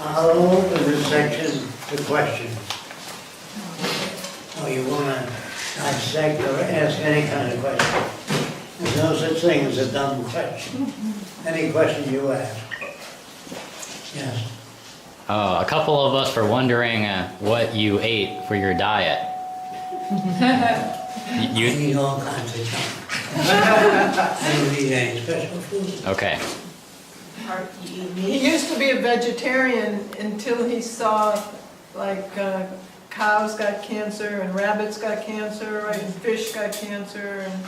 I'll open this section to questions. Oh, you want to dissect or ask any kind of question? There's no such thing as a dumb question. Any question you ask. Yes. A couple of us were wondering what you ate for your diet. I eat all kinds of stuff. I don't eat any special food. Okay. He used to be a vegetarian until he saw, like, cows got cancer and rabbits got cancer, right, and fish got cancer. And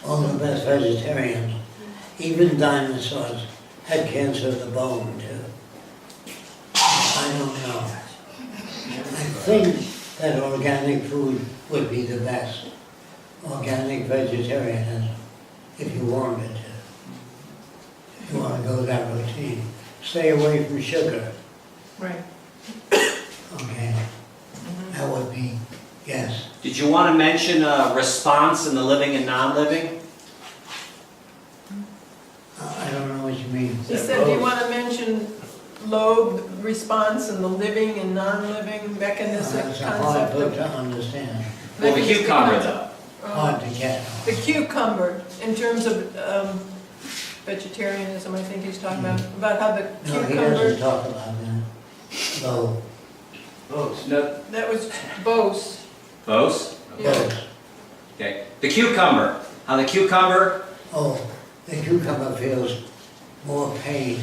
All the best vegetarians, even dinosaurs, had cancer of the bone too. I don't know. I think that organic food would be the best. Organic vegetarianism, if you wanted to. If you want to go that routine. Stay away from sugar. right. Okay. That would be, yes. Did you want to mention response in the living and non-living? I don't know what you mean. He said, do you want to mention lobe response in the living and non-living mechanistic That's a hard concept? book to understand. Well, the Mechanistic cucumber concept. though. Hard to get. The cucumber, in terms of vegetarianism, I think he's talking about how the No, he doesn't cucumber, talk about that. Though, No. that was Bose. Bose? Yeah. Okay. The cucumber. How the cucumber. oh, the cucumber feels more pain.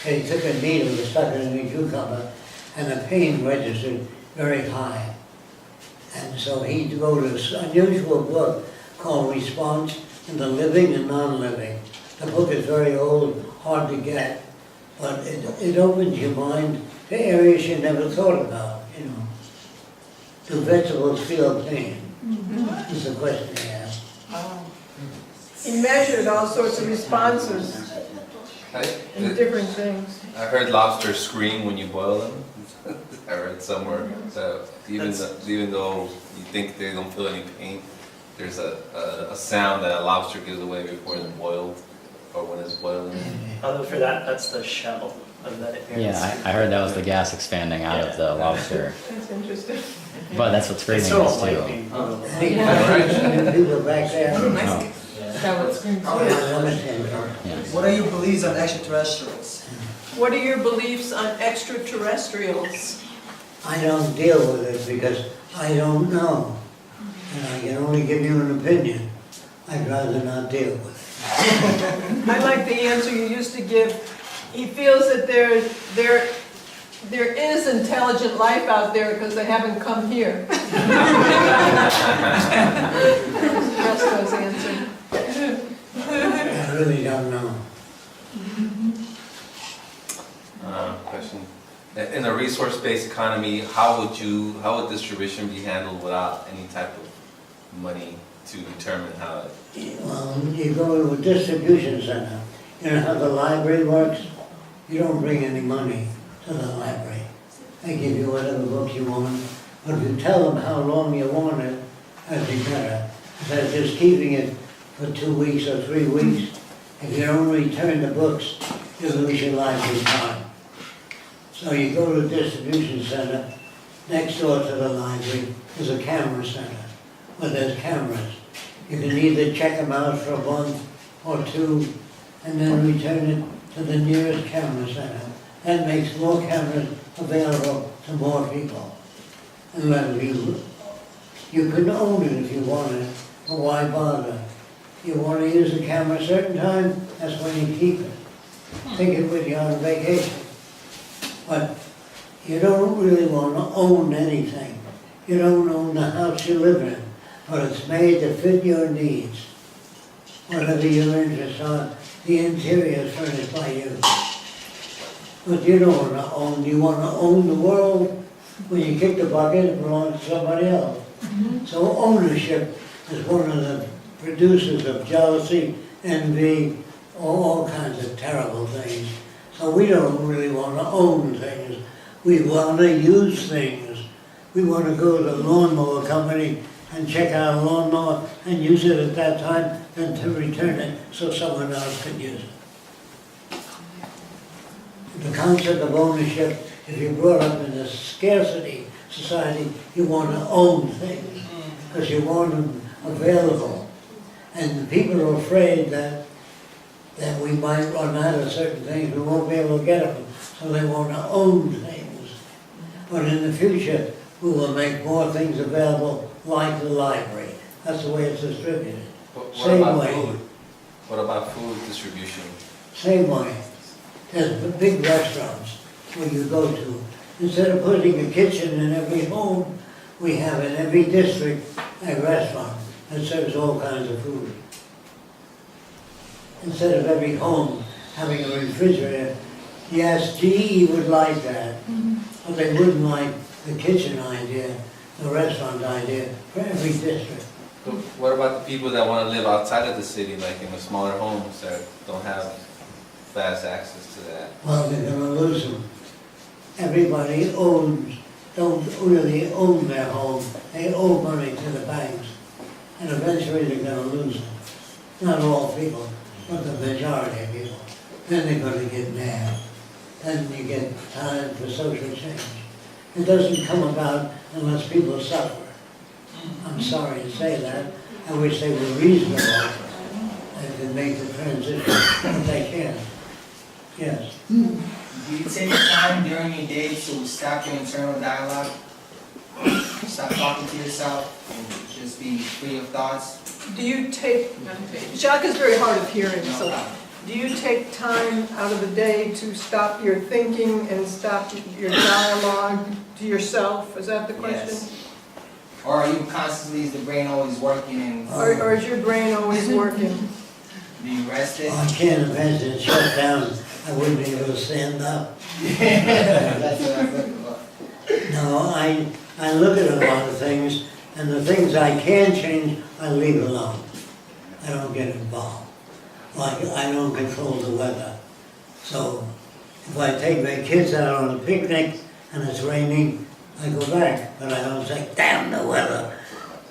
They took a needle and stuck it in the cucumber, and the pain registered very high. And so he wrote an unusual book called Response in the Living and Non-Living. The book is very old, hard to get, but it opens your mind to areas you never thought about, you know. Do vegetables feel pain? Is the question he asked. He measured all sorts of responses in different things. I heard lobsters scream when you boil them. I read somewhere. So even though you think they don't feel any pain, there's a sound that a lobster gives away before it's boiled or when it's boiling. Other for that, that's the shell of that. Yeah, I heard that was the gas expanding out of the lobster. That's interesting. But that's what screaming It's so is too. lightning. Any people back there? Oh, What are your beliefs on extraterrestrials? What are your beliefs on extraterrestrials? I don't deal with it because I don't know. And I can only give you an opinion. I'd rather not deal with it. I like the answer you used to give. He feels that there is intelligent life out there because they haven't come here. Fresco's answer. I really don't know. Question. In a resource-based economy, how would distribution be handled without any type of money to determine how it? Well, you go to a distribution center. You know how the library works? You don't bring any money to the library. They give you whatever book you want. But if you tell them how long you want it, that'd be better. Instead of just keeping it for 2 weeks or 3 weeks, if you don't return the books, you lose your library time. So you go to a distribution center, next door to the library is a camera center, where there's cameras. You can either check them out for a month or 2, and then return it to the nearest camera center. That makes more cameras available to more people. And let you can own it if you want it, but why bother? You want to use the camera a certain time, that's when you keep it. Take it with you on vacation. But you don't really want to own anything. You don't own the house you live in, but it's made to fit your needs. Whatever your interests are, the interior is furnished by you. But you don't want to own, you want to own the world. When you kick the bucket, it belongs to somebody else. So ownership is one of the producers of jealousy, envy, all kinds of terrible things. So we don't really want to own things. We want to use things. We want to go to the lawnmower company and check out a lawnmower and use it at that time, then to return it so someone else can use it. The concept of ownership, if you're brought up in a scarcity society, you want to own things, because you want them available. And people are afraid that we might run out of certain things, we won't be able to get them, so they want to own things. But in the future, we will make more things available, like the library. That's the way it's distributed. What Same about way. food? What about food distribution? Same way. There's the big restaurants where you go to. Instead of putting a kitchen in every home, we have in every district a restaurant that serves all kinds of food. Instead of every home having a refrigerator. Yes, GE would like that, but they wouldn't like the kitchen idea, the restaurant idea for every district. But what about the people that want to live outside of the city, like in the smaller homes that don't have fast access to that? Well, they're gonna lose them. Everybody don't really own their home, they owe money to the banks, and eventually they're gonna lose them. Not all people, but the majority of people. Then they're gonna get mad. Then you get time for social change. It doesn't come about unless people suffer. I'm sorry to say that. I wish they were reasonable and could make the transition, but they can't. Yes. Do you take time during your day to stop your internal dialogue? Stop talking to yourself and just be free of thoughts? Do you take, Jacque is very hard of hearing, so do you take time out of the day to stop your thinking and stop your dialogue to yourself? Is that the question? Yes. Or are you constantly, is the brain always working and Or is your brain always working? do you rest it? I can't imagine it shut down. I wouldn't be able to stand up. That's what I'm looking for. No, I look at a lot of things, and the things I can change, I leave alone. I don't get involved. Like, I don't control the weather. So, if I take my kids out on a picnic and it's raining, I go back, but I don't say, damn the weather,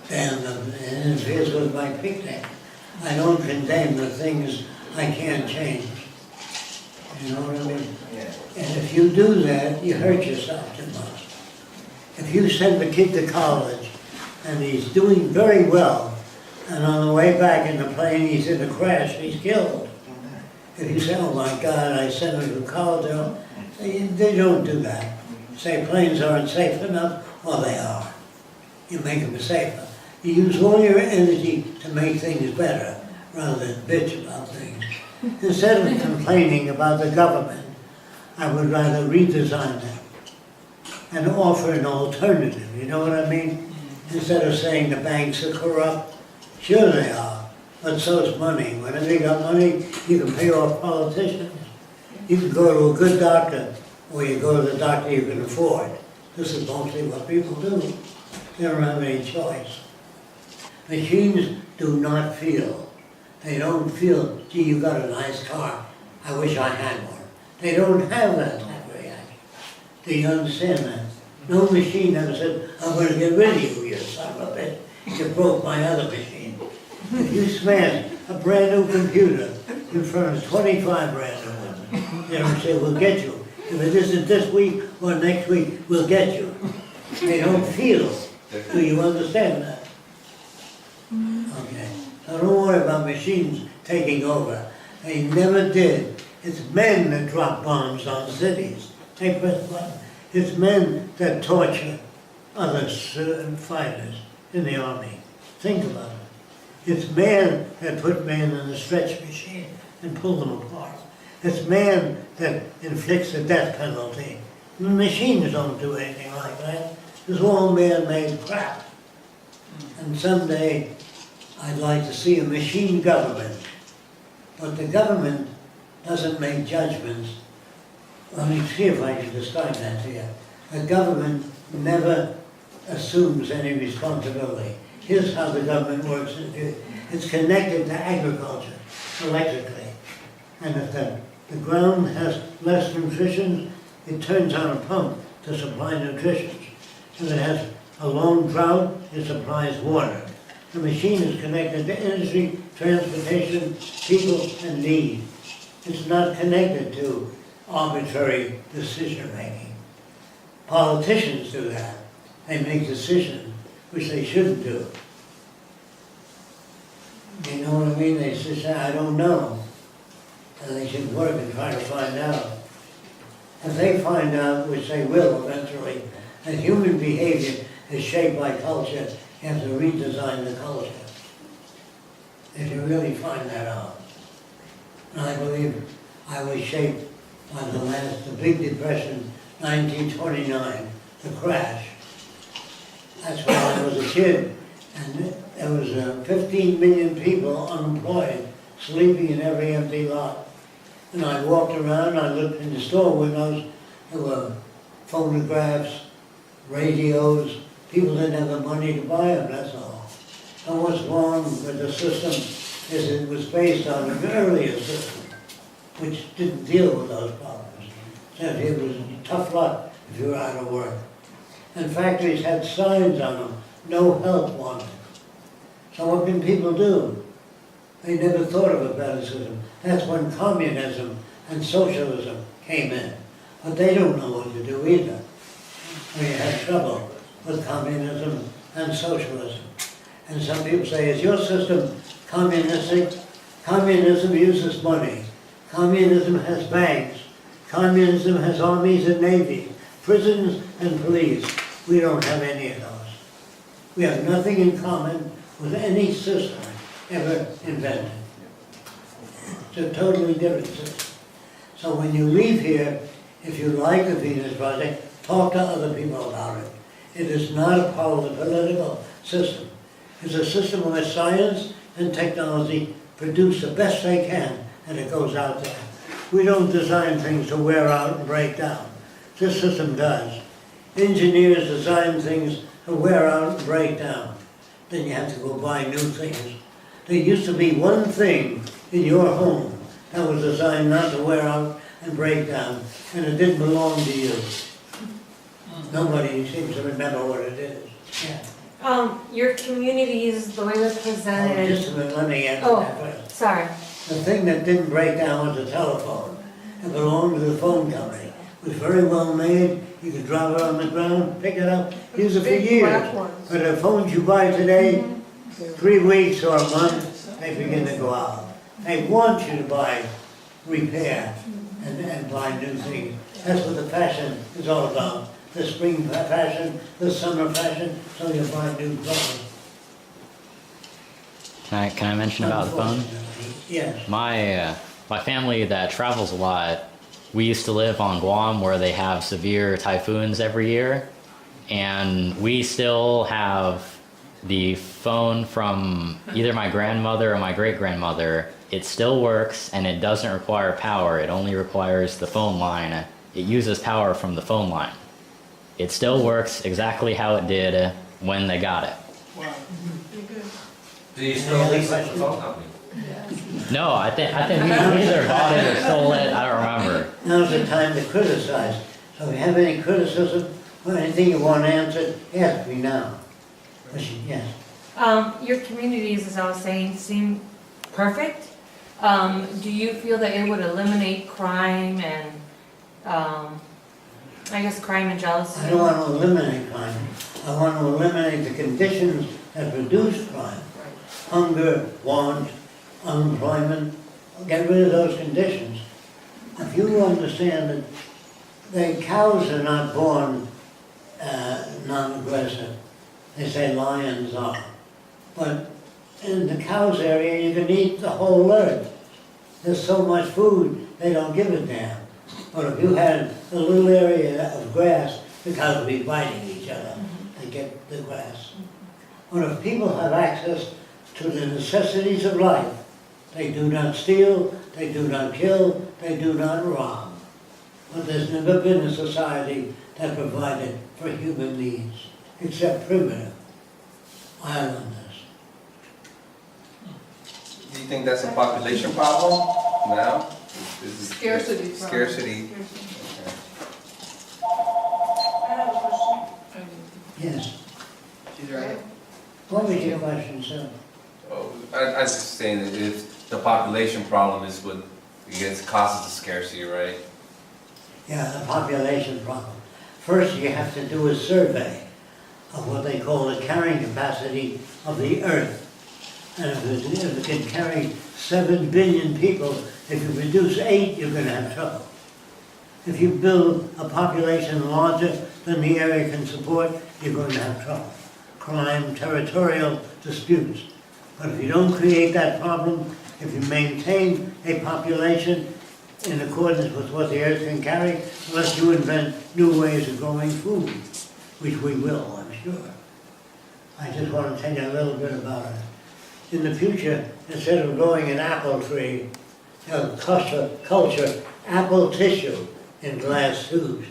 damn it interferes with my picnic. I don't condemn the things I can't change. You know what I mean? Yeah. And if you do that, you hurt yourself too much. If you send a kid to college and he's doing very well, and on the way back in the plane he's in a crash, he's killed. If you say, oh my God, I sent him to college, they don't do that. Say planes aren't safe enough, well they are. You make them safer. You use all your energy to make things better, rather than bitch about things. Instead of complaining about the government, I would rather redesign them and offer an alternative, you know what I mean? Instead of saying the banks are corrupt, sure they are, but so is money. Whenever you got money, you can pay off politicians. You can go to a good doctor, or you go to the doctor you can afford. This is mostly what people do. They don't have any choice. Machines do not feel. They don't feel, gee, you got a nice car, I wish I had one. They don't have that type of reaction. Do you understand that? No machine ever said, I'm going to get rid of you, you son of a bitch. You broke my other machine. If you smash a brand new computer in front of 25 brand new ones, they don't say, we'll get you. If it isn't this week or next week, we'll get you. They don't feel. Do you understand that? Okay. So don't worry about machines taking over. They never did. It's men that drop bombs on cities. They press buttons. It's men that torture other fighters in the army. Think about it. It's man that put man in a stretch machine and pull them apart. It's man that inflicts the death penalty. The machines don't do anything like that. It's all man-made crap. And someday, I'd like to see a machine government. But the government doesn't make judgments. Let me see if I can describe that to you. The government never assumes any responsibility. Here's how the government works. It's connected to agriculture electrically. And if the ground has less nutrition, it turns on a pump to supply nutrition. If it has a long drought, it supplies water. The machine is connected to industry, transportation, people, and need. It's not connected to arbitrary decision-making. Politicians do that. They make decisions which they shouldn't do. You know what I mean? They just say, I don't know. And they should work and try to find out. If they find out, which they will eventually, that human behavior is shaped by culture, you have to redesign the culture. If you really find that out. And I believe I was shaped by the big depression, 1929, the crash. That's when I was a kid, and there was 15 million people unemployed, sleeping in every empty lot. And I walked around, I looked in the store windows, there were phonographs, radios, people didn't have the money to buy them, that's all. And what's wrong with the system is it was based on an earlier system, which didn't deal with those problems. Said it was tough luck if you were out of work. And factories had signs on them, no help wanted. So what can people do? They never thought of a better system. That's when communism and socialism came in. But they don't know what to do either. We had trouble with communism and socialism. And some people say, is your system communistic? Communism uses money. Communism has banks. Communism has armies and navies, prisons and police. We don't have any of those. We have nothing in common with any system ever invented. It's a totally different system. So when you leave here, if you like the Venus Project, talk to other people about it. It is not a political system. It's a system where science and technology produce the best they can, and it goes out there. We don't design things to wear out and break down. This system does. Engineers design things to wear out and break down. Then you have to go buy new things. There used to be one thing in your home that was designed not to wear out and break down, and it didn't belong to you. Nobody seems to remember what it is. Yeah. Your communities, the way it was presented. Just a minute, let me answer Oh, that first. sorry. The thing that didn't break down was the telephone. It belonged to the phone company. It was very well made. You could drop it on the ground, pick it up, use it for Big years. flat ones. But the phones you buy today, 3 weeks or a month, they begin to go out. They want you to buy, repair, and buy new things. That's what the fashion is all about. The spring fashion, the summer fashion, so you buy new clothes. Can I mention about the phone? Yes. My family that travels a lot, we used to live on Guam where they have severe typhoons every year, and we still have the phone from either my grandmother or my great-grandmother. It still works, and it doesn't require power. It only requires the phone line. It uses power from the phone line. It still works exactly how it did when they got it. Do you still lease it from the phone company? No, I think we either bought it or stole it. I don't remember. Now's the time to criticize. So if you have any criticism or anything you want answered, ask me now. Yes. Your communities, as I was saying, seem perfect. Do you feel that it would eliminate crime and, I guess crime and jealousy? I don't want to eliminate crime. I want to eliminate the conditions that produce crime. Hunger, want, unemployment. Get rid of those conditions. If you understand that the cows are not born non-aggressive, they say lions are. But in the cows area, you can eat the whole earth. There's so much food, they don't give a damn. But if you had a little area of grass, the cows would be fighting each other to get the grass. But if people have access to the necessities of life, they do not steal, they do not kill, they do not rob. But there's never been a society that provided for human needs, except primitive islanders. Do you think that's a population problem now? Is it Scarcity problem. Scarcity. I have a question. Yes. She's right. What was your question, sir? Oh, I was just saying that if the population problem is what, I guess, causes the scarcity, right? Yeah, the population problem. First, you have to do a survey of what they call the carrying capacity of the earth. And if it can carry 7 billion people, if you reduce 8, you're going to have trouble. If you build a population larger than the area can support, you're going to have trouble. Crime, territorial disputes. But if you don't create that problem, if you maintain a population in accordance with what the earth can carry, unless you invent new ways of growing food, which we will, I'm sure. I just want to tell you a little bit about it. In the future, instead of growing an apple tree, they'll culture apple tissue in glass tubes.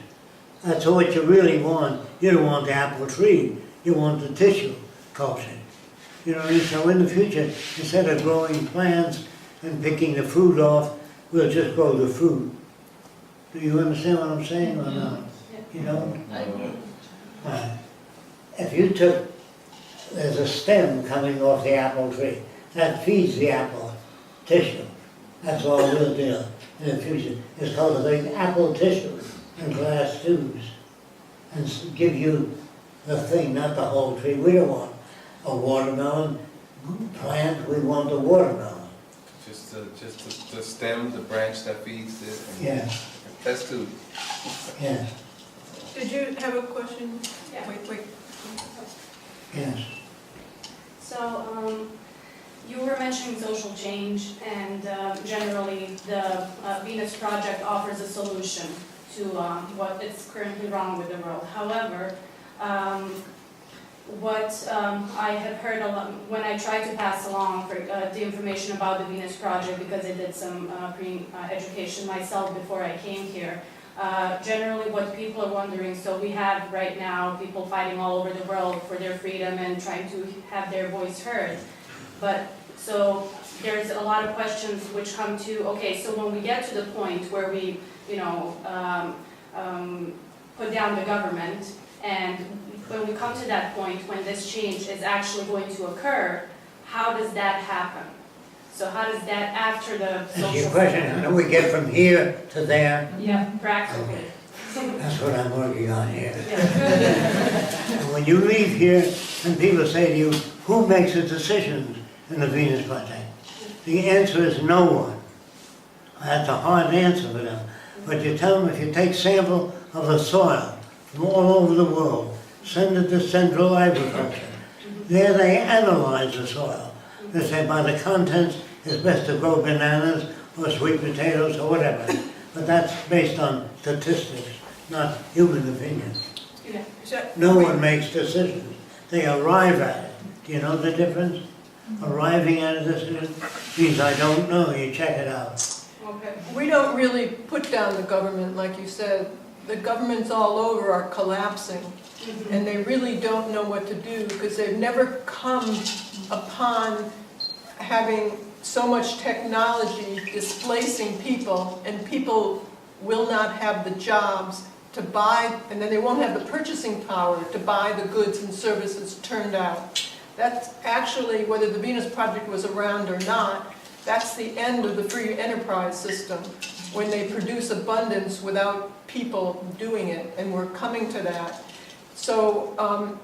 That's what you really want. You don't want the apple tree, you want the tissue cultured. You know, so in the future, instead of growing plants and picking the fruit off, we'll just grow the fruit. Do you understand what I'm saying or not? You don't? If you took, there's a stem coming off the apple tree, that feeds the apple tissue. That's all we'll do in the future, is cultivate apple tissue in glass tubes and give you the thing, not the whole tree. We don't want a watermelon plant, we want the watermelon. Just the stem, the branch that feeds it. Yeah. That's too. Yeah, Did you have a question? Yeah. Wait. yes. So, you were mentioning social change, and generally the Venus Project offers a solution to what is currently wrong with the world. However, what I have heard a lot, when I tried to pass along for, the information about the Venus Project, because I did some pre-education myself before I came here, generally what people are wondering, so we have right now people fighting all over the world for their freedom and trying to have their voice heard. But so there's a lot of questions which come to, okay, so when we get to the point where we, you know, put down the government, and when we come to that point when this change is actually going to occur, how does that happen? So how does that after the social... That's your question, how do we get from here to there? Yeah, practically. That's what I'm working on here. Yeah. And when you leave here and people say to you, who makes the decisions in the Venus Project? The answer is no one. That's a hard answer for them. But you tell them if you take sample of the soil from all over the world, send it to Central Agriculture. There they analyze the soil. They say by the contents it's best to grow bananas or sweet potatoes or whatever. But that's based on statistics, not human opinion. Yeah. No one makes decisions. They arrive at it. Do you know the difference? Arriving at a decision means I don't know, you check it out. Okay. We don't really put down the government, like you said. The governments all over are collapsing, and they really don't know what to do because they've never come upon having so much technology displacing people, and people will not have the jobs to buy, and then they won't have the purchasing power to buy the goods and services turned out. That's actually, whether the Venus Project was around or not, that's the end of the free enterprise system, when they produce abundance without people doing it, and we're coming to that. So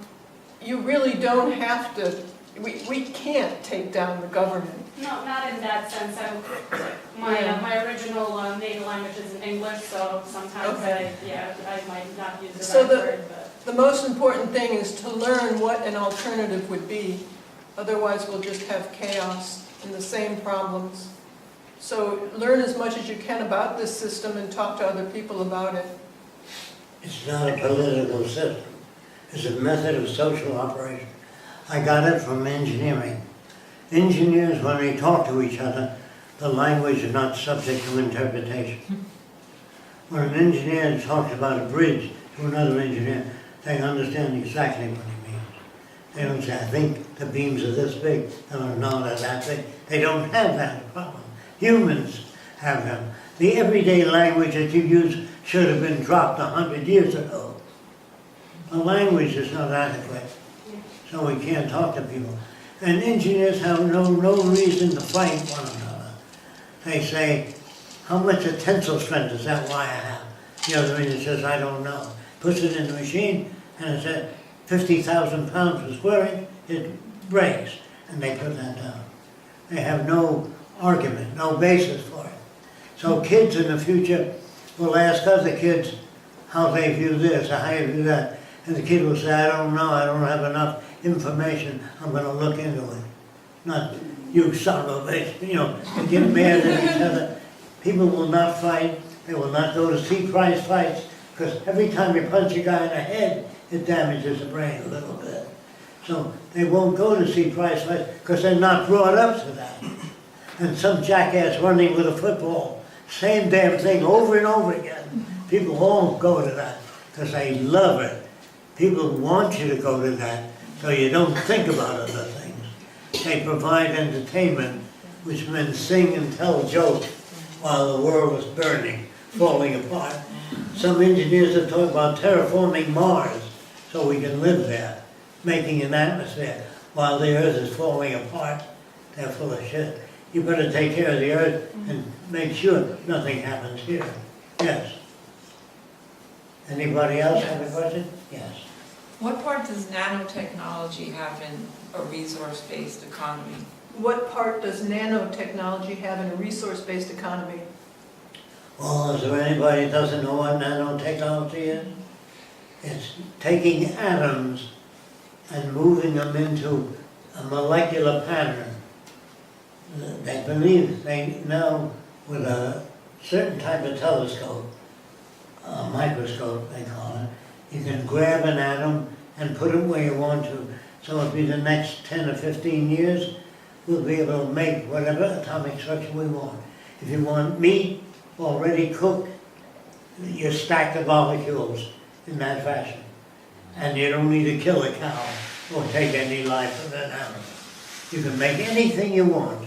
you really don't have to, we can't take down the government. No, not in that sense. My original native language is in English, so sometimes Okay. I might not use the So right word, but... The most important thing is to learn what an alternative would be. Otherwise, we'll just have chaos and the same problems. So learn as much as you can about this system and talk to other people about it. It's not a political system. It's a method of social operation. I got it from engineering. Engineers, when they talk to each other, the language is not subject to interpretation. When an engineer talks about a bridge to another engineer, they understand exactly what he means. They don't say, I think the beams are this big. No, they're that big. They don't have that problem. Humans have them. The everyday language that you use should have been dropped 100 years ago. The language is not adequate, so we can't talk to people. And engineers have no reason to fight one another. They say, how much a tensile strength does that wire have? The other reader says, I don't know. Puts it in the machine, and it said 50,000 pounds per square inch, it breaks, and they put that down. They have no argument, no basis for it. So kids in the future will ask other kids how they view this or how you view that. And the kid will say, I don't know, I don't have enough information, I'm gonna look into it. Not, you son of a bitch, you know, they get mad at each other. People will not fight, they will not go to see prize fights, because every time you punch a guy in the head, it damages the brain a little bit. So they won't go to see prize fights, because they're not brought up to that. And some jackass running with a football, same damn thing over and over again. People won't go to that, because they love it. People want you to go to that, so you don't think about other things. They provide entertainment, which means sing and tell jokes while the world is burning, falling apart. Some engineers are talking about terraforming Mars so we can live there, making an atmosphere while the Earth is falling apart. They're full of shit. You better take care of the Earth and make sure nothing happens here. Yes. Anybody else have a question? Yes. What part does nanotechnology have in a resource-based economy? What part does nanotechnology have in a resource-based economy? Well, is there anybody that doesn't know what nanotechnology is? It's taking atoms and moving them into a molecular pattern. They believe, they know with a certain type of telescope, a microscope they call it, you can grab an atom and put it where you want to. So it'll be the next 10 or 15 years, we'll be able to make whatever atomic structure we want. If you want meat already cooked, you stack the molecules in that fashion. And you don't need to kill a cow or take any life from an animal. You can make anything you want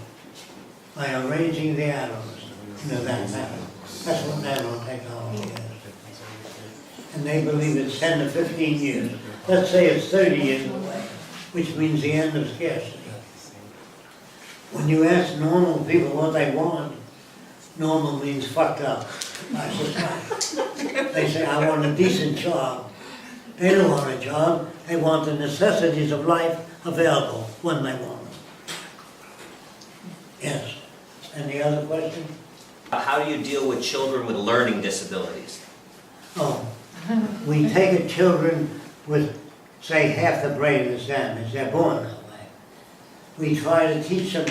by arranging the atoms into that matter. That's what nanotechnology is. And they believe it's 10 to 15 years. Let's say it's 30 years away, which means the end of scarcity. When you ask normal people what they want, normal means fucked up by society. They say, I want a decent job. They don't want a job. They want the necessities of life available when they want them. Yes. Any other question? How do you deal with children with learning disabilities? Oh, we take a children with, say, half the brain is damaged. They're born that way. We try to teach them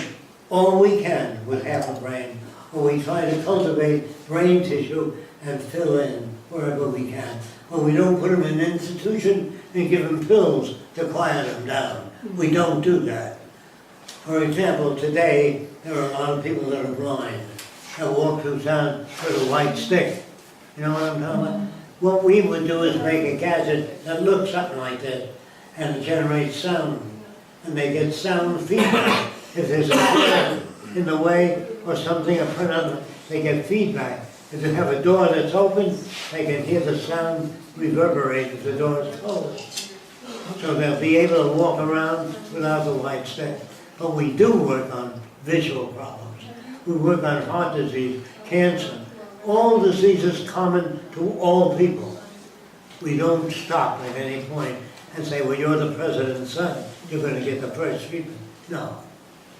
all we can with half a brain, or we try to cultivate brain tissue and fill in wherever we can. Or we don't put them in an institution and give them pills to quiet them down. We don't do that. For example, today, there are a lot of people that are blind that walk through town with a white stick. You know what I'm talking about? What we would do is make a gadget that looks something like this, and it generates sound. And they get sound feedback. If there's a chair in the way or something I put on them, they get feedback. If they have a door that's open, they can hear the sound reverberate if the door is closed. So they'll be able to walk around without the white stick. But we do work on visual problems. We work on heart disease, cancer, all diseases common to all people. We don't stop at any point and say, well, you're the president's son, you're going to get the first treatment. No.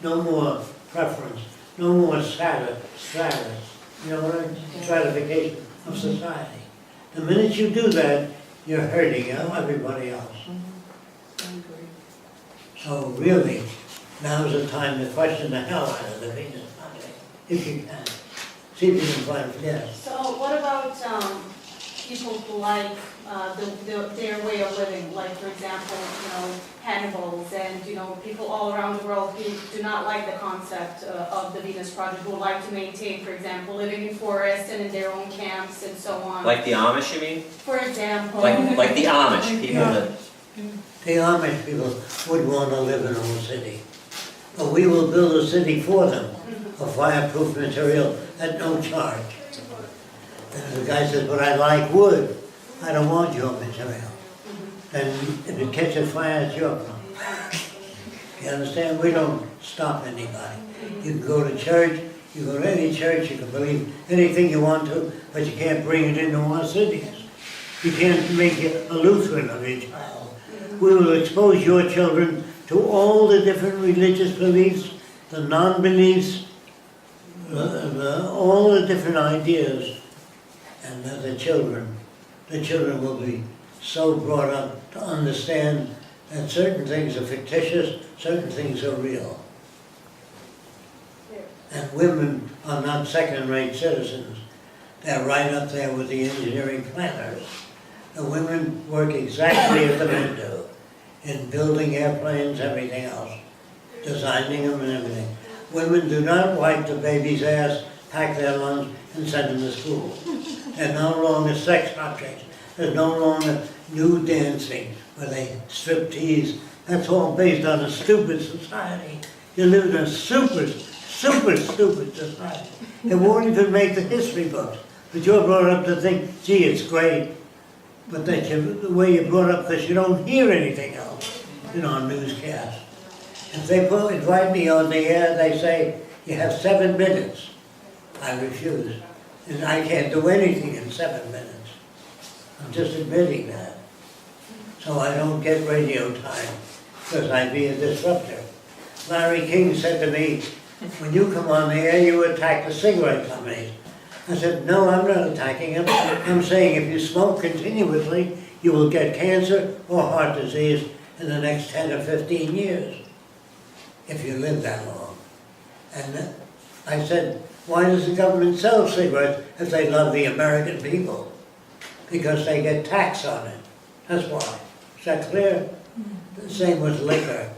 No more preference. No more status. You know what I mean? Stratification of society. The minute you do that, you're hurting everybody else. So really, now's the time to question the hell out of the Venus Project, if you can. See if you can find it, yes. So what about people who like their way of living, like for example, cannibals and people all around the world who do not like the concept of the Venus Project, who would like to maintain, for example, living in forests and in their own camps and so on. Like the Amish, you mean? For example. Like the Amish people that... The Amish people would want to live in a city. But we will build a city for them of fireproof material at no charge. And the guy says, but I like wood. I don't want your material. And if it catches fire, it's your problem. You understand? We don't stop anybody. You can go to church, You go to any church, you can believe anything you want to, but you can't bring it into our cities. You can't make it a Lutheran of your child. We will expose your children to all the different religious beliefs, the non-beliefs, all the different ideas, and the children will be so brought up to understand that certain things are fictitious, certain things are real. And women are not second-rate citizens. They're right up there with the engineering planners. The women work exactly as the men do, in building airplanes, everything else, designing them and everything. Women do not wipe the baby's ass, pack their lunch, and send them to school. They're no longer sex objects. There's no longer nude dancing where they strip tease. That's all based on a stupid society. You live in a super stupid society. It won't even make the history books. But you're brought up to think, gee, it's great. But that the way you're brought up, because you don't hear anything else in our newscasts. If they invite me on the air, they say, you have 7 minutes. I refuse. And I can't do anything in 7 minutes. I'm just admitting that. So I don't get radio time, because I'd be a disruptor. Larry King said to me, when you come on the air, you attack the cigarette companies. I said, no, I'm not attacking them. I'm saying if you smoke continuously, you will get cancer or heart disease in the next 10 or 15 years, if you live that long. And I said, why does the government sell cigarettes if they love the American people? Because they get tax on it. That's why. Is that clear? The same with liquor.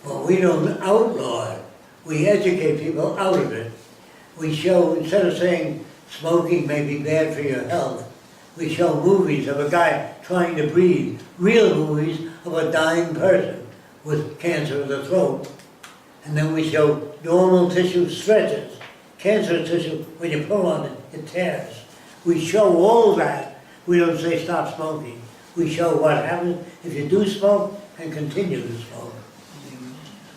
Well, we don't outlaw it. We educate people out of it. We show, instead of saying smoking may be bad for your health, we show movies of a guy trying to breathe, real movies of a dying person with cancer of the throat. And then we show normal tissue stretches. Cancer tissue, when you pull on it, it tears. We show all that. We don't say stop smoking. We show what happens if you do smoke and continue to smoke.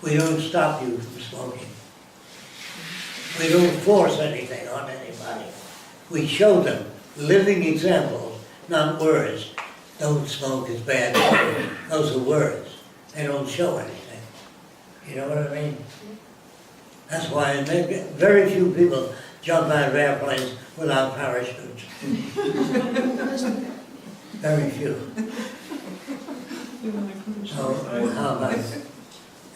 We don't stop you from smoking. We don't force anything on anybody. We show them living examples, not words. Don't smoke is bad. Those are words. They don't show anything. You know what I mean? That's why very few people jump out of airplanes without parachutes. Very few. So, how about it?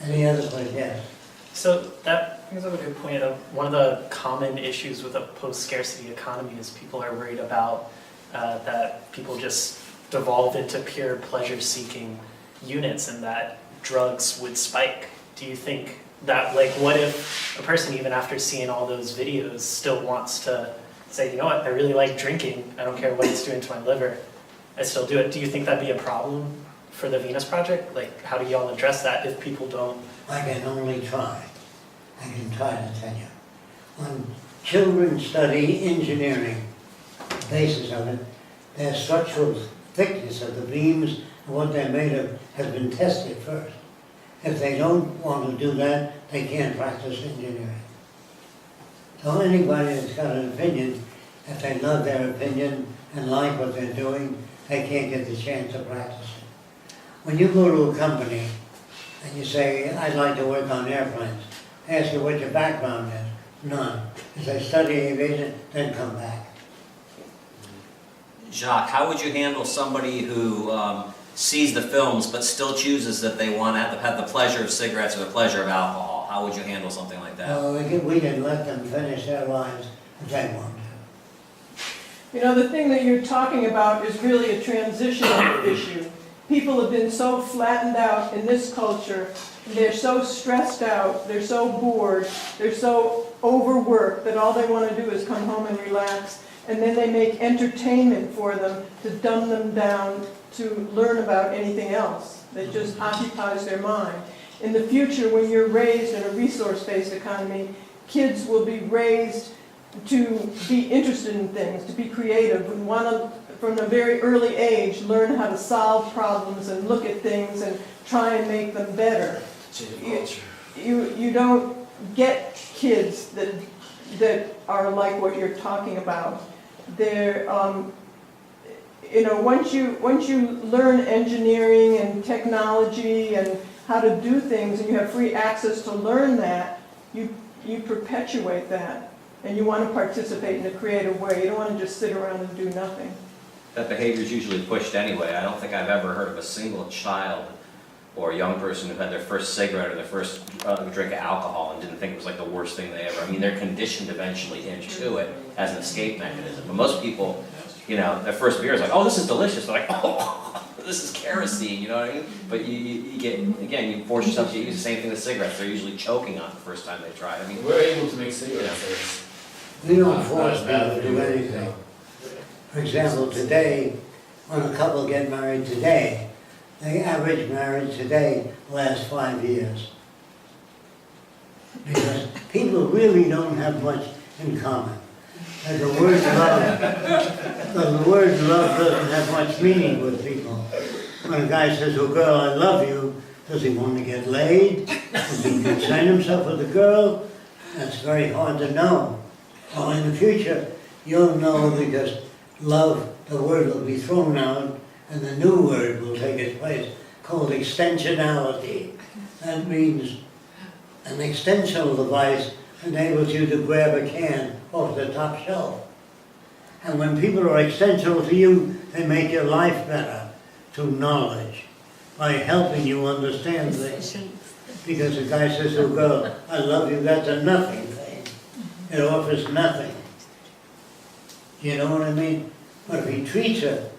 Any other question? Yes. So that brings up a good point. One of the common issues with a post-scarcity economy is people are worried about that people just devolve into pure pleasure-seeking units and that drugs would spike. Do you think that, like, what if a person, even after seeing all those videos, still wants to say, you know what, I really like drinking, I don't care what it's doing to my liver, I still do it. Do you think that'd be a problem for the Venus Project? Like, how do y'all address that if people don't? I can only try. I can try to tell you. When children study engineering, the basis of it, their structural thickness of the beams and what they're made of has been tested first. If they don't want to do that, they can't practice engineering. So anybody that's got an opinion, if they love their opinion and like what they're doing, they can't get the chance to practice it. When you go to a company and you say, I'd like to work on airplanes, they ask you what your background is. None. If they study aviation, then come back. Jacque, how would you handle somebody who sees the films but still chooses that they want to have the pleasure of cigarettes or the pleasure of alcohol? How would you handle something like that? Well, we can let them finish their lives if they want to. You know, the thing that you're talking about is really a transitional issue. People have been so flattened out in this culture, they're so stressed out, they're so bored, they're so overworked that all they want to do is come home and relax, and then they make entertainment for them to dumb them down to learn about anything else that just occupies their mind. In the future, when you're raised in a resource-based economy, kids will be raised to be interested in things, to be creative, and want to, from a very early age, learn how to solve problems and look at things and try and make them better. You don't get kids that that are like what you're talking about. They're, once you learn engineering and technology and how to do things, and you have free access to learn that, you perpetuate that. And you want to participate in a creative way. You don't want to just sit around and do nothing. That behavior is usually pushed anyway. I don't think I've ever heard of a single child or a young person who had their first cigarette or their first drink of alcohol and didn't think it was like the worst thing they ever. I mean, they're conditioned eventually into it as an escape mechanism. But most people, their first beer is like, oh, this is delicious. They're like, oh, this is kerosene, you know what I mean? But you get, again, you force yourself to use the same thing with cigarettes. They're usually choking on it the first time they try it. I mean, We're able to make cigarettes. We don't force people to do anything. For example, today, when a couple get married today, the average marriage today lasts 5 years. Because people really don't have much in common. And the word love doesn't have much meaning with people. When a guy says to a girl, I love you, does he want to get laid? Does he concern himself with the girl? That's very hard to know. Well, in the future, you'll know because love, the word will be thrown out and the new word will take its place called extensionality. That means an extensional device enables you to grab a can off the top shelf. And when people are extensional to you, they make your life better through knowledge by helping you understand things. Because a guy says to a girl, I love you, that's a nothing thing. It offers nothing. You know what I mean? But if he treats her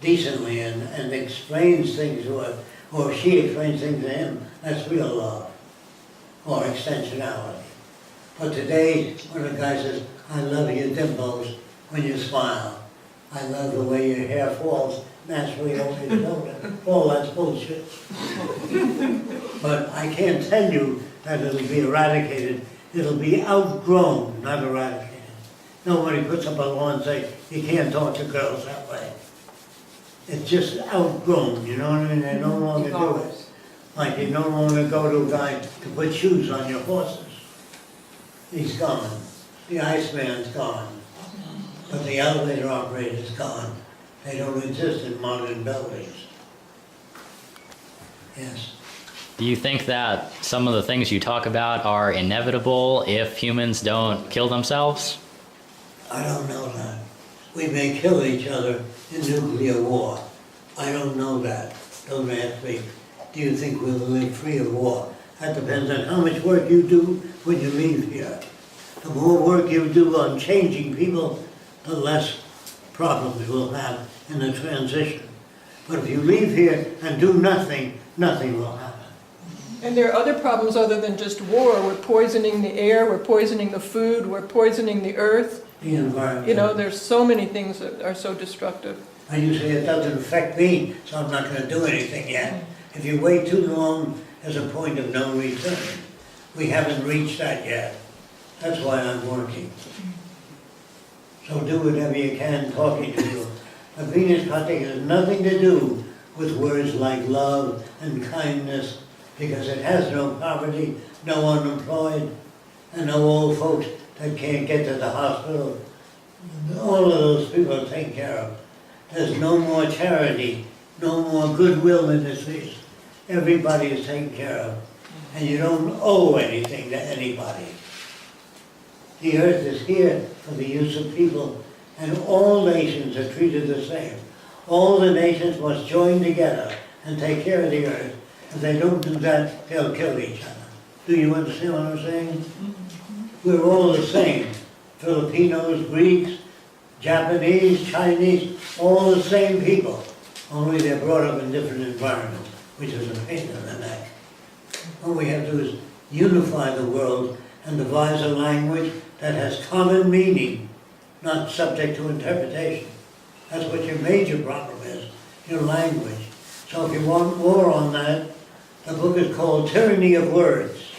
decently and explains things to her, or she explains things to him, that's real love, or extensionality. But today, when a guy says, I love your dimples when you smile, I love the way your hair falls naturally over your shoulder, all that's bullshit. But I can't tell you that it'll be eradicated. It'll be outgrown, not eradicated. Nobody puts up a law and say, you can't talk to girls that way. It's just outgrown, you know what I mean? They no longer do it. Like you no longer go to a guy to put shoes on your horses. He's gone. The Iceman's gone. But the elevator operator's gone. They don't exist in modern buildings. Yes. Do you think that some of the things you talk about are inevitable if humans don't kill themselves? I don't know that. We may kill each other in nuclear war. I don't know that. Don't ask me, do you think we'll live free of war? That depends on how much work you do when you leave here. The more work you do on changing people, the less problems we'll have in the transition. But if you leave here and do nothing, nothing will happen. And there are other problems other than just war. We're poisoning the air, we're poisoning the food, we're poisoning the earth. The environment. There's so many things that are so destructive. And you say it doesn't affect me, so I'm not going to do anything yet. If you wait too long, there's a point of no return. We haven't reached that yet. That's why I'm working. So do whatever you can talking to you. The Venus Project has nothing to do with words like love and kindness, because it has no poverty, no unemployed, and no old folks that can't get to the hospital. All of those people are taken care of. There's no more charity, no more goodwill in this place. Everybody is taken care of. And you don't owe anything to anybody. The earth is here for the use of people, and all nations are treated the same. All the nations must join together and take care of the earth. If they don't do that, they'll kill each other. Do you understand what I'm saying? We're all the same. Filipinos, Greeks, Japanese, Chinese, all the same people. Only they're brought up in different environments, which is a pain in the neck. What we have to do is unify the world and devise a language that has common meaning, not subject to interpretation. That's what your major problem is, your language. So if you want more on that, the book is called Tyranny of Words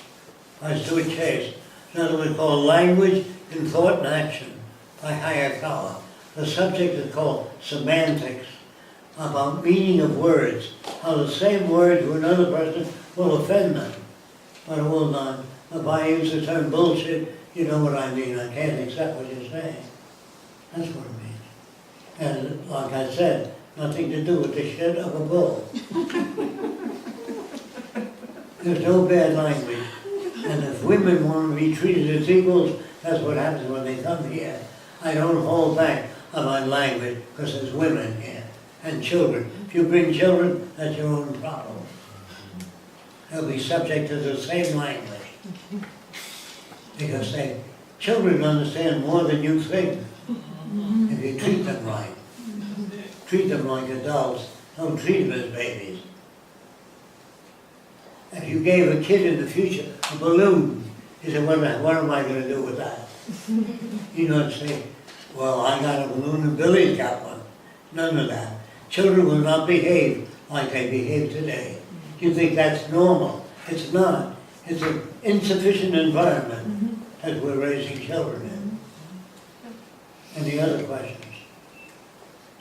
by Stuart Chase. Another one is called Language in Thought and Action by Hayakawa. The subject is called Semantics, about meaning of words, how the same word to another person will offend them, but it will not. If I use the term bullshit, you know what I mean, I can't accept what you're saying. That's what it means. And like I said, nothing to do with the shit of a bull. There's no bad language. And if women want to be treated as equals, that's what happens when they come here. I don't hold back on my language because there's women here and children. If you bring children, that's your own problem. They'll be subject to the same language. Because children understand more than you think if you treat them right. Treat them like adults. Don't treat them as babies. If you gave a kid in the future a balloon, he said, what am I going to do with that? You don't say, well, I got a balloon and Billy's got one. None of that. Children will not behave like they behave today. You think that's normal. It's not. It's an insufficient environment that we're raising children in. Any other questions?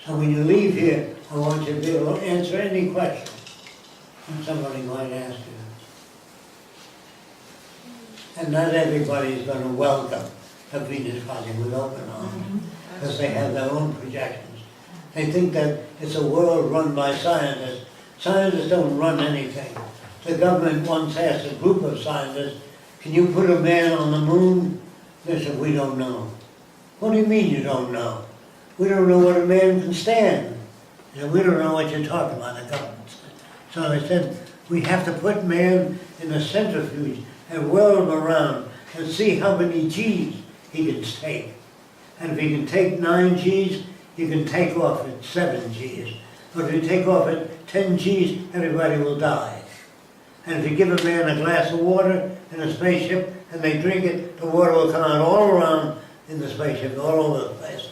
So when you leave here, I want you to be able to answer any question that somebody might ask you. And not everybody is going to welcome a Venus Project with open arms, because they have their own projections. They think that it's a world run by scientists. Scientists don't run anything. The government once asked a group of scientists, can you put a man on the moon? They said, we don't know. What do you mean you don't know? We don't know what a man can stand. They said, we don't know what you're talking about, the government said. So they said, we have to put man in a centrifuge and whirl him around and see how many G's he can take. And if he can take 9 G's, you can take off at 7 G's. But if you take off at 10 G's, everybody will die. And if you give a man a glass of water in a spaceship and they drink it, the water will come out all around in the spaceship, all over the place.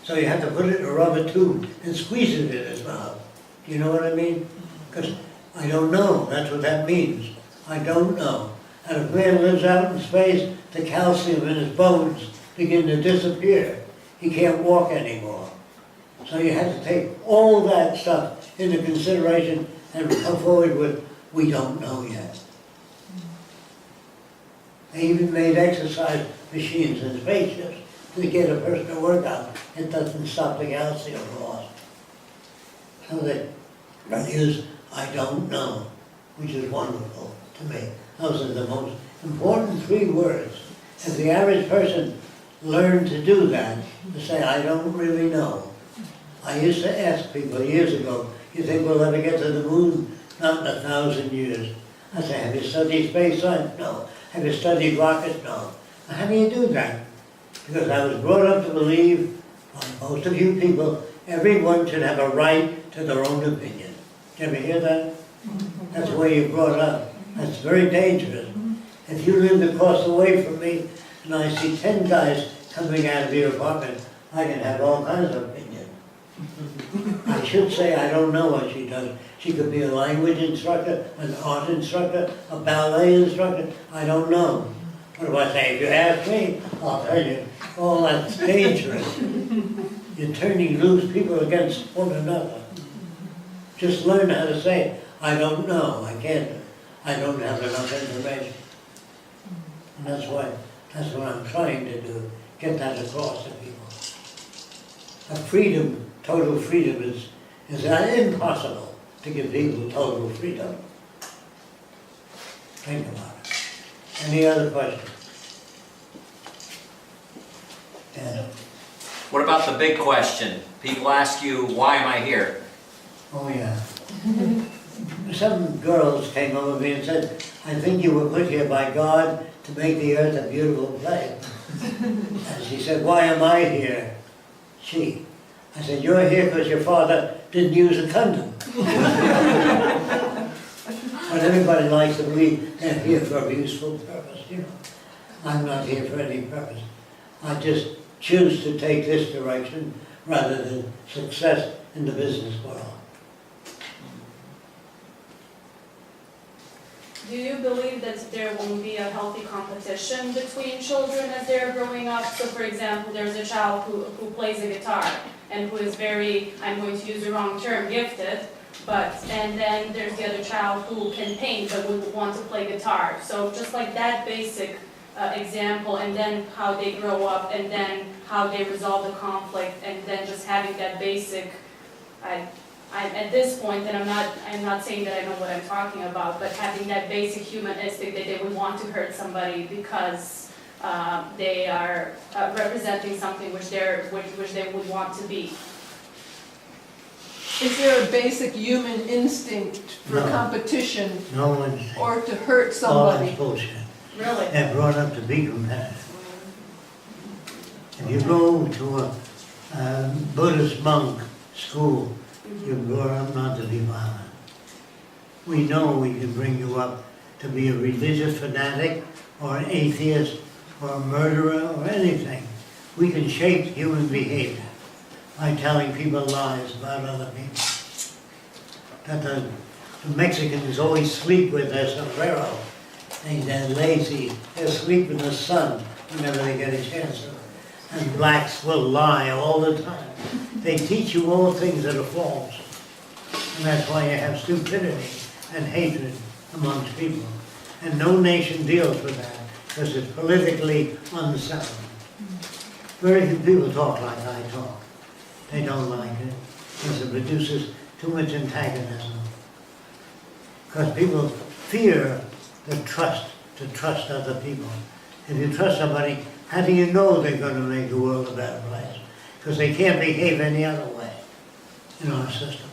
So you have to put it in a rubber tube and squeeze it in his mouth. Do you know what I mean? Because I don't know. That's what that means. I don't know. And if a man lives out in space, the calcium in his bones begin to disappear. He can't walk anymore. So you have to take all that stuff into consideration and come forward with, we don't know yet. They even made exercise machines in spaceships to get a person to work out. It doesn't stop the calcium loss. So they use, I don't know, which is wonderful to me. Those are the most important 3 words. If the average person learned to do that, to say, I don't really know. I used to ask people years ago, you think we'll ever get to the moon? Not in 1,000 years. I say, have you studied space science? No. Have you studied rockets? No. How do you do that? Because I was brought up to believe, like most of you people, everyone should have a right to their own opinion. Did you ever hear that? That's the way you're brought up. That's very dangerous. If you lived across the way from me and I see 10 guys coming out of your apartment, I can have all kinds of opinions. I should say I don't know what she does. She could be a language instructor, an art instructor, a ballet instructor. I don't know. What do I say? If you ask me, I'll tell you. Oh, that's dangerous. You're turning loose people against one another. Just learn how to say, I don't know, I can't, I don't have enough information. And that's what I'm trying to do, get that across to people. A freedom, total freedom is impossible to give people total freedom. Think about it. Any other questions? Yeah. What about the big question? People ask you, why am I here? Oh, yeah. Some girls came over to me and said, I think you were put here by God to make the earth a beautiful place. And she said, why am I here? She. I said, you're here because your father didn't use a condom. But everybody likes to believe they're here for a useful purpose, you know. I'm not here for any purpose. I just choose to take this direction rather than success in the business world. Do you believe that there won't be a healthy competition between children as they're growing up? So for example, there's a child who plays a guitar and who is very, I'm going to use the wrong term, gifted, and then there's the other child who can paint but would want to play guitar. So just like that basic example, and then how they grow up, and then how they resolve the conflict, and then just having that basic, at this point, and I'm not saying that I know what I'm talking about, but having that basic human instinct that they would want to hurt somebody because they are representing something which they would want to be. Is there a basic human instinct for No. competition No one's, or to hurt all that's somebody? bullshit. Really? They're brought up to be competitive. If you go to a Buddhist monk school, you're brought up not to be violent. We know we can bring you up to be a religious fanatic or an atheist or a murderer or anything. We can shape human behavior by telling people lies about other people. That the Mexicans always sleep with their sombrero. They're lazy. They sleep in the sun whenever they get a chance to. And blacks will lie all the time. They teach you all things that are false. And that's why you have stupidity and hatred amongst people. And no nation deals with that because it's politically unsound. Very few people talk like I talk. They don't like it because it produces too much antagonism. Because people fear to trust other people. If you trust somebody, how do you know they're going to make the world a better place? Because they can't behave any other way in our system.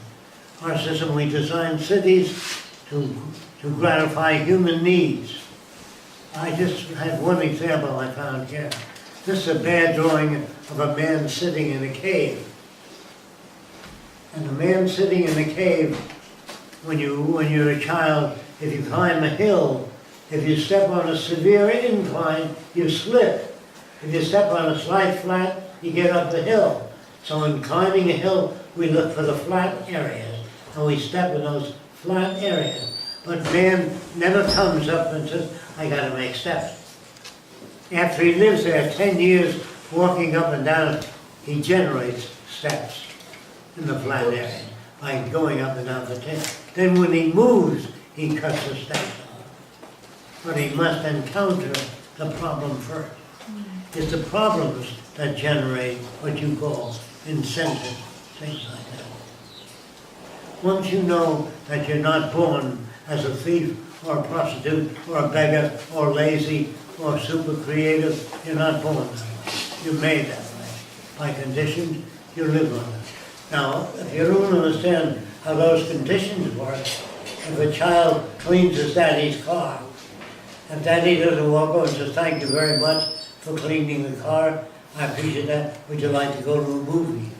Our system, we design cities to gratify human needs. I just had one example I found here. This is a bad drawing of a man sitting in a cave. And the man sitting in the cave, when you're a child, if you climb a hill, if you step on a severe incline, you slip. If you step on a slight flat, you get up the hill. So in climbing a hill, we look for the flat areas, and we step in those flat areas. But man never comes up and says, I gotta make steps. After he lives there 10 years, walking up and down, he generates steps in the flat area by going up and down the hill. Then when he moves, he cuts the steps off. But he must encounter the problem first. It's the problems that generate what you call incentives, things like that. Once you know that you're not born as a thief or a prostitute or a beggar or lazy or super creative, you're not born that way. You're made that way. By conditions, you live on it. Now, if you don't understand how those conditions work, if a child cleans his daddy's car, if daddy doesn't walk over and says, thank you very much for cleaning the car, I appreciate that, would you like to go to a movie?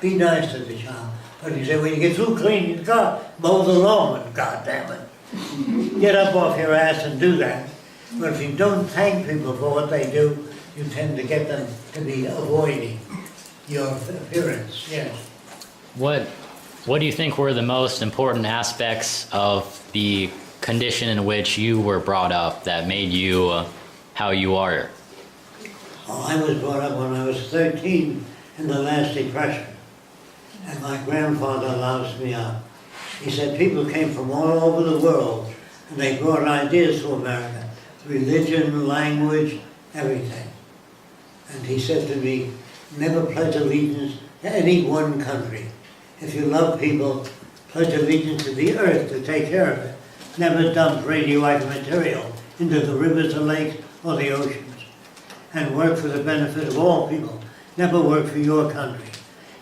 Be nice to the child. But you say, when you get through cleaning the car, mow the lawn, God damn it. Get up off your ass and do that. But if you don't thank people for what they do, you tend to get them to be avoiding your appearance, yes. What do you think were the most important aspects of the condition in which you were brought up that made you how you are? Oh, I was brought up when I was 13 in the last Depression. And my grandfather loused me up. He said people came from all over the world and they brought ideas to America. Religion, language, everything. And he said to me, never pledge allegiance to any one country. If you love people, pledge allegiance to the earth to take care of it. Never dump radioactive material into the rivers, the lakes, or the oceans. And work for the benefit of all people. Never work for your country.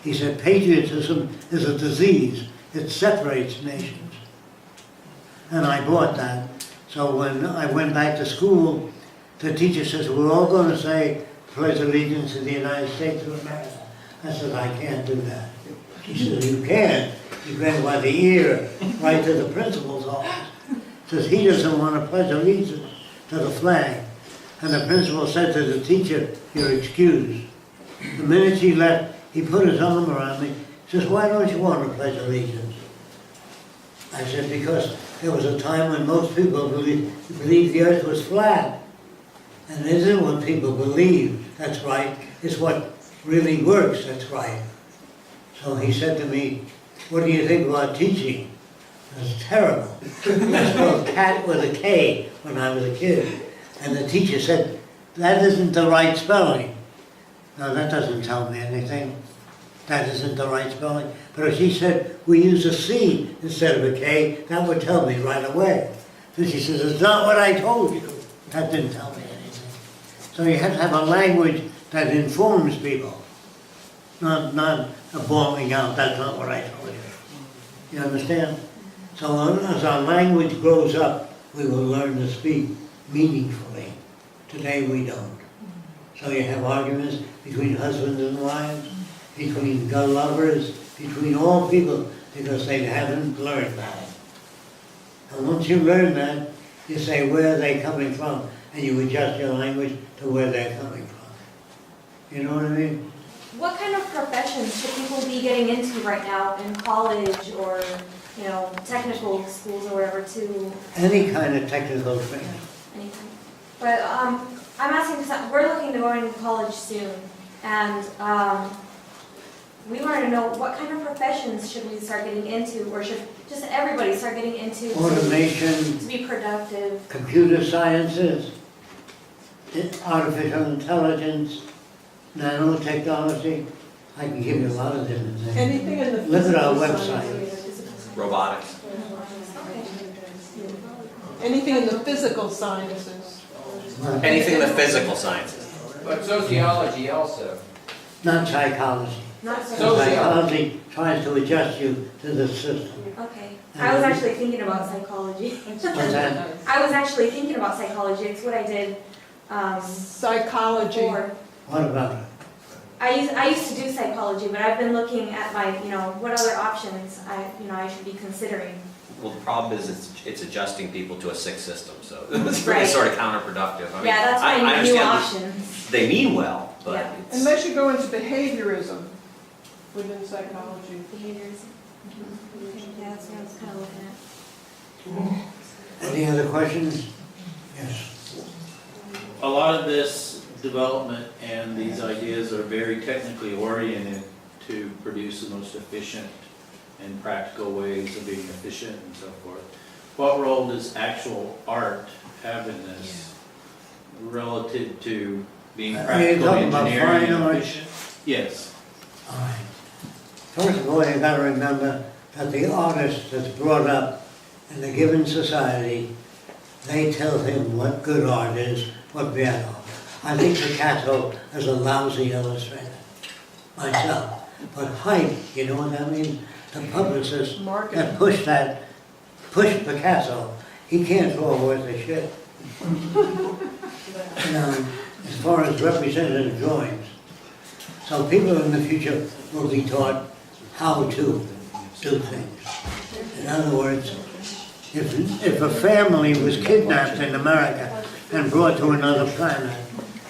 He said patriotism is a disease. It separates nations. And I bought that. So when I went back to school, the teacher says, we're all going to say pledge allegiance to the United States of America. I said, I can't do that. She said, you can. You grab by the ear right to the principal's office. Says he doesn't want to pledge allegiance to the flag. And the principal said to the teacher, you're excused. The minute she left, he put his arm around me. Says, why don't you want to pledge allegiance? I said, because there was a time when most people believed the earth was flat. And it isn't what people believe that's right. It's what really works that's right. So he said to me, what do you think about teaching? It was terrible. I spelled cat with a K when I was a kid. And the teacher said, that isn't the right spelling. Now, that doesn't tell me anything. That isn't the right spelling. But if she said, we use a C instead of a K, that would tell me right away. So she says, it's not what I told you. That didn't tell me anything. So you have to have a language that informs people. Not a bawling out, that's not what I told you. You understand? So as our language grows up, we will learn to speak meaningfully. Today we don't. So you have arguments between husbands and wives, between gun lovers, between all people, because they haven't learned that. And once you learn that, you say, where are they coming from? And you adjust your language to where they're coming from. You know what I mean? What kind of professions should people be getting into right now in college or, you know, technical schools or whatever to Any kind of technical training. anything? But I'm asking because we're looking to go into college soon, and we wanted to know what kind of professions should we start getting into, or should just everybody start getting into Automation, to be productive? computer sciences, artificial intelligence, nanotechnology. I can give you a lot of different things. Anything in the Look at our physical website. sciences? Robotics. Anything in the physical sciences? Anything in the physical sciences. But sociology also. Not psychology. Not so. Psychology tries to adjust you to the system. Okay. I was actually thinking about psychology. What's that? I was actually thinking about psychology. It's what I did. Psychology. Before. What about it? I used to do psychology, but I've been looking at what other options I should be considering. Well, the problem is it's adjusting people to a sick system, so it's really Right. sort of counterproductive. I mean, Yeah, that's I my new understand options. They mean well, but Yeah. it's. Unless you go into behaviorism within psychology. Behaviors. Yeah, that's what I was kind of looking at. Any other questions? Yes. A lot of this development and these ideas are very technically oriented to produce the most efficient and practical ways of being efficient and so forth. What role does actual art have in this relative to being Are you practical talking about engineering fine and art? efficient? Yes. All right. First of all, you gotta remember that the artist that's brought up in a given society, they tell him what good art is, what bad art. I think Picasso is a lousy illustrator, myself. But hype, you know what that means? The publicist that pushed Picasso, he can't draw worth a shit. As far as representative drawings. So people in the future will be taught how to do things. In other words, if a family was kidnapped in America and brought to another planet,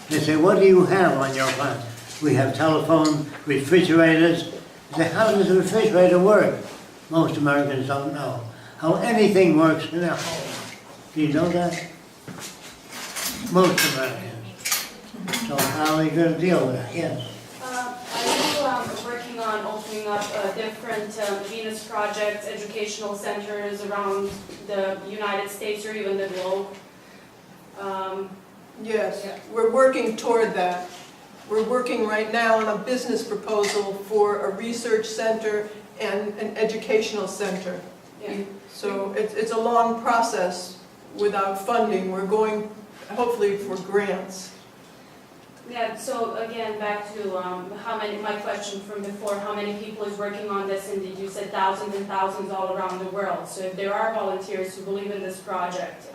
they say, what do you have on your planet? We have telephone, refrigerators. They say, how does a refrigerator work? Most Americans don't know how anything works in their home. Do you know that? Most Americans. So how are you going to deal with that? Yes. Are you working on opening up different Venus projects, educational centers around the United States or even the globe? Yes, we're working toward that. We're working right now on a business proposal for a research center and an educational center. Yeah. So it's a long process without funding. We're going hopefully for grants. Yeah, so again, back to my question from before, how many people is working on this, and you said thousands and thousands all around the world. So if there are volunteers who believe in this project,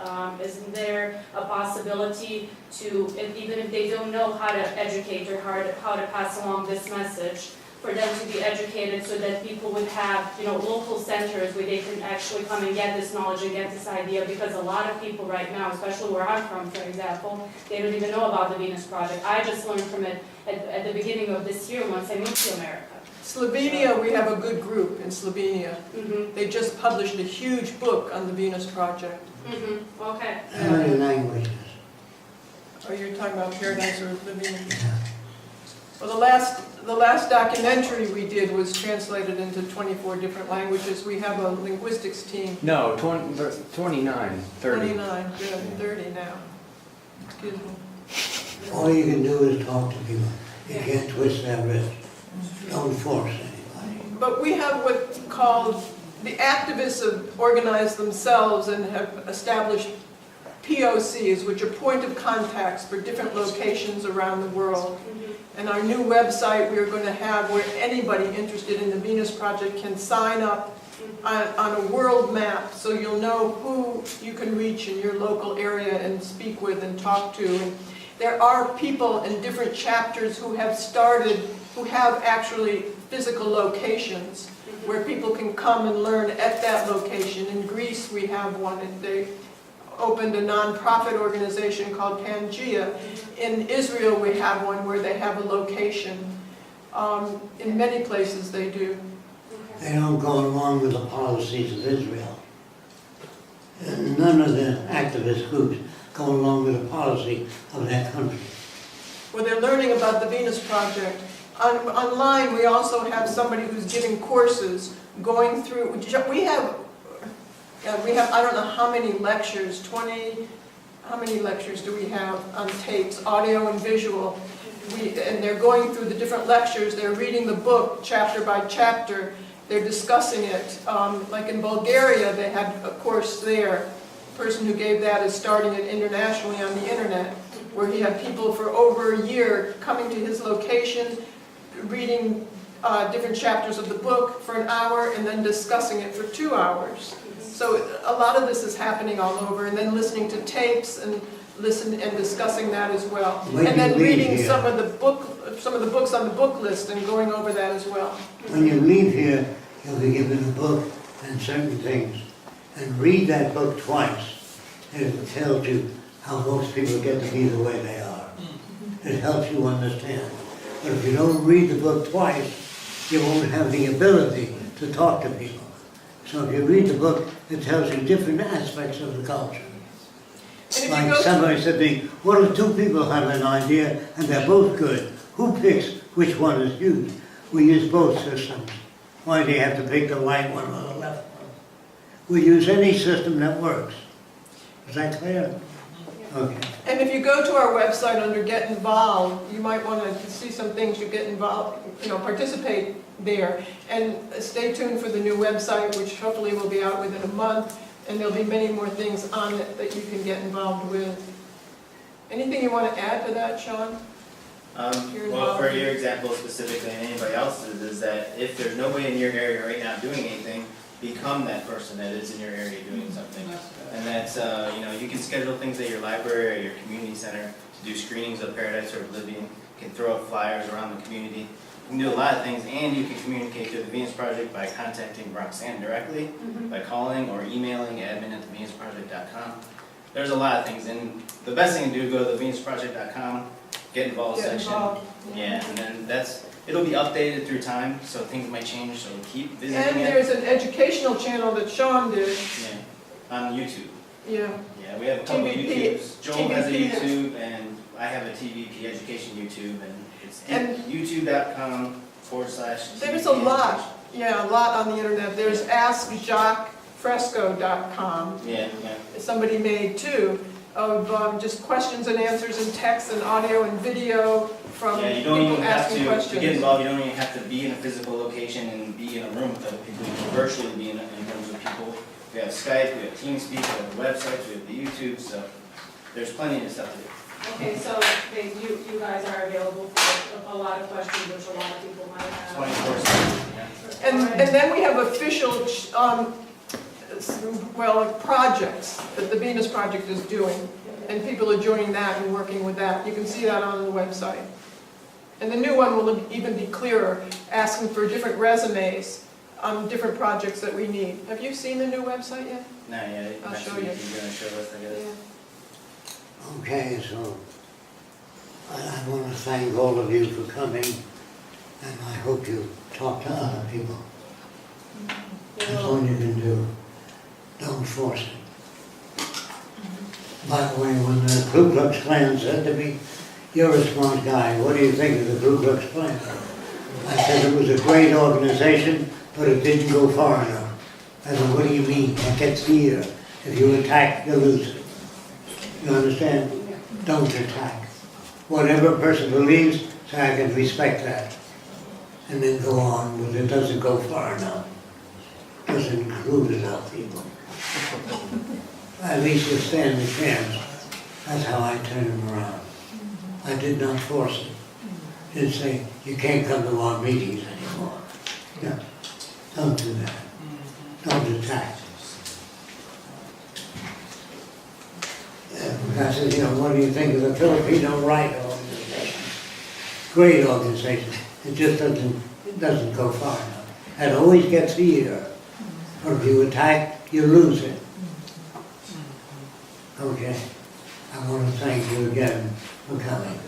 isn't there a possibility to, even if they don't know how to educate or how to pass along this message, for them to be educated so that people would have, local centers where they can actually come and get this knowledge and get this idea, because a lot of people right now, especially where I'm from, for example, they don't even know about the Venus Project. I just learned from it at the beginning of this year once I moved to America. Slovenia, we have a good group in Slovenia. Mm-hmm. They just published a huge book on the Venus Project. Mm-hmm. Okay. How many languages? Are you talking about Paradise or the Venus? Well, the last documentary we did was translated into 24 different languages. We have a linguistics team. No, 29, 30. 29, good, 30 now. Excuse me. All you can do is talk to people. You can't twist their wrist. Don't force anybody. But we have what's called, the activists have organized themselves and have established POCs, which are point of contacts for different locations around the world. And our new website we're going to have where anybody interested in the Venus Project can sign up on a world map, so you'll know who you can reach in your local area and speak with and talk to. And there are people in different chapters who have started, who have actually physical locations where people can come and learn at that location. In Greece we have one, and they opened a non-profit organization called Pangea. In Israel we have one where they have a location. In many places they do. They don't go along with the policies of Israel. And none of the activist groups go along with the policy of that country. Well, they're learning about the Venus Project. Online, we also have somebody who's giving courses, going through, we have, I don't know how many lectures, 20, how many lectures do we have on tapes, audio and visual? And they're going through the different lectures, they're reading the book chapter by chapter, they're discussing it. Like in Bulgaria, they had a course there. The person who gave that is starting it internationally on the internet, where he had people for over a year coming to his location, reading different chapters of the book for an hour, and then discussing it for 2 hours. So a lot of this is happening all over, and then listening to tapes and discussing that as well. And then reading some of the books on the book list and going over that as well. When you leave here, you'll be given a book and certain things. And read that book twice. It tells you how most people get to be the way they are. It helps you understand. But if you don't read the book twice, you won't have the ability to talk to people. So if you read the book, it tells you different aspects of the culture. Like somebody said to me, what if two people have an idea and they're both good? Who picks which one is used? We use both systems. Why do you have to pick the right one or the left one? We use any system that works. Is that clear? Okay. And if you go to our website under Get Involved, you might want to see some things you get involved, participate there. And stay tuned for the new website, which hopefully will be out within a month. And there'll be many more things on it that you can get involved with. Anything you want to add to that, Sean? Well, for your example specifically and anybody else's, is that if there's nobody in your area right now doing anything, become that person that is in your area doing something. And that's, you can schedule things at your library or your community center to do screenings of Paradise or Oblivion. You can throw up flyers around the community. You can do a lot of things, and you can communicate to the Venus Project by contacting Roxanne directly, by calling or emailing admin@thevenusproject.com. There's a lot of things, and the best thing to do is go to thevenusproject.com, get involved section. Yeah, and then it'll be updated through time, so things might change, so keep visiting And there's an educational channel that Sean did. Yeah, on YouTube. Yeah. Yeah, we have a couple of TVP. YouTubes. Joel has a YouTube, and I have a TVP education YouTube, and it's youtube.com/. There's a lot, a lot on the internet. There's AskJacqueFresco.com. Yeah. Somebody made too, of just questions and answers and text and audio and video from Yeah, you don't people even have asking to questions. get involved. You don't even have to be in a physical location and be in a room with other people. You can virtually be in rooms with people. We have Skype, we have TeamSpeak, we have the websites, we have the YouTube, so there's plenty of stuff to do. Okay, so you guys are available for a lot of questions, which a lot of people might have. 24/7. And then we have official, projects that the Venus Project is doing. And people are joining that and working with that. You can see that on the website. And the new one will even be clearer, asking for different resumes on different projects that we need. Have you seen the new website yet? No, yeah, I'll next show week you. you're going to show us, I guess. Okay, so I want to thank all of you for coming, and I hope you talk to other people. That's all you can do. Don't force it. By the way, when the Ku Klux Klan said to me, "You're a smart guy, what do you think of the Ku Klux Klan?" I said it was a great organization, but it didn't go far enough. I said, what do you mean? That gets the ear. If you attack, you lose it. You understand? Don't attack. whatever person believes, so I can respect that. And then go on, but it doesn't go far enough. Doesn't include enough people. At least you stand a chance. That's how I turn them around. I did not force it. Didn't say, you can't come to our meetings anymore. No, don't do that. Don't attack. I said, you know, what do you think of the Filipino Right Organization? Great organization. It just doesn't go far enough. It always gets here. Or if you attack, you lose it. Okay. I want to thank you again for coming.